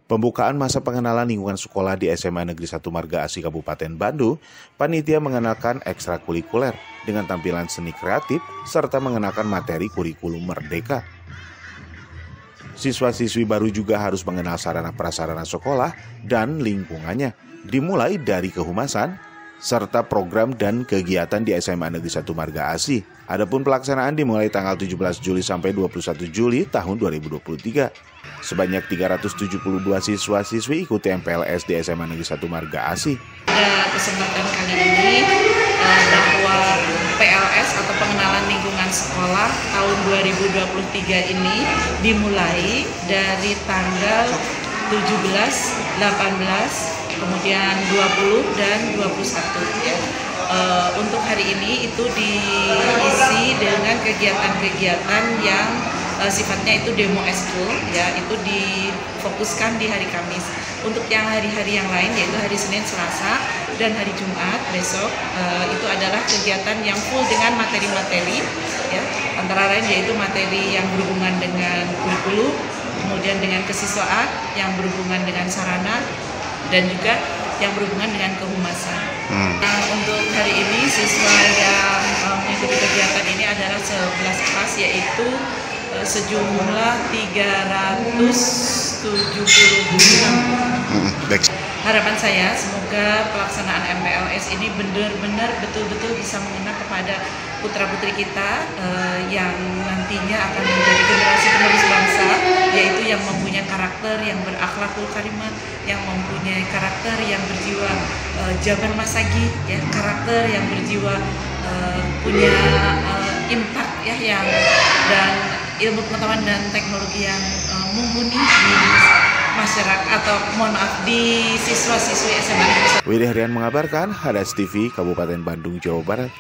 Pembukaan masa pengenalan lingkungan sekolah di SMA Negeri 1 Marga Asih Kabupaten Bandung, panitia mengenalkan ekstrakurikuler dengan tampilan seni kreatif serta mengenakan materi kurikulum merdeka. Siswa-siswi baru juga harus mengenal sarana prasarana sekolah dan lingkungannya, dimulai dari kehumasan, serta program dan kegiatan di SMA Negeri 1 Marga Asih. Adapun pelaksanaan dimulai tanggal 17 Juli sampai 21 Juli tahun 2023. Sebanyak 372 siswa-siswi ikuti MPLS di SMA Negeri 1 Marga Asih. Pada kesempatan kali ini bahwa PLS atau pengenalan lingkungan sekolah tahun 2023 ini dimulai dari tanggal 17, 18, kemudian 20 dan 21 ya. Untuk hari ini itu diisi dengan kegiatan-kegiatan yang sifatnya itu demo eskul ya, itu difokuskan di hari Kamis. Untuk yang hari-hari yang lain yaitu hari Senin, Selasa, dan hari Jumat besok itu adalah kegiatan yang full dengan materi-materi ya, antara lain yaitu materi yang berhubungan dengan kurikulum, kemudian dengan kesiswaan yang berhubungan dengan sarana, dan juga yang berhubungan dengan kehumasan. Nah, untuk hari ini siswa yang mengikuti kegiatan ini adalah 11 kelas, yaitu sejumlah 376. Harapan saya semoga pelaksanaan MPLS ini benar-benar betul-betul bisa mengena kepada putra-putri kita yang nantinya akan menjadi generasi penerus bangsa, yaitu yang mempunyai karakter yang berakhlakul karimah, yang mempunyai karakter yang berjiwa jabar masagi ya, karakter yang berjiwa punya impact ya, yang dan ilmu pengetahuan dan teknologi yang mumpuni di masyarakat atau di siswa-siswi SMA. Willy Harian mengabarkan, Hadas TV, Kabupaten Bandung, Jawa Barat.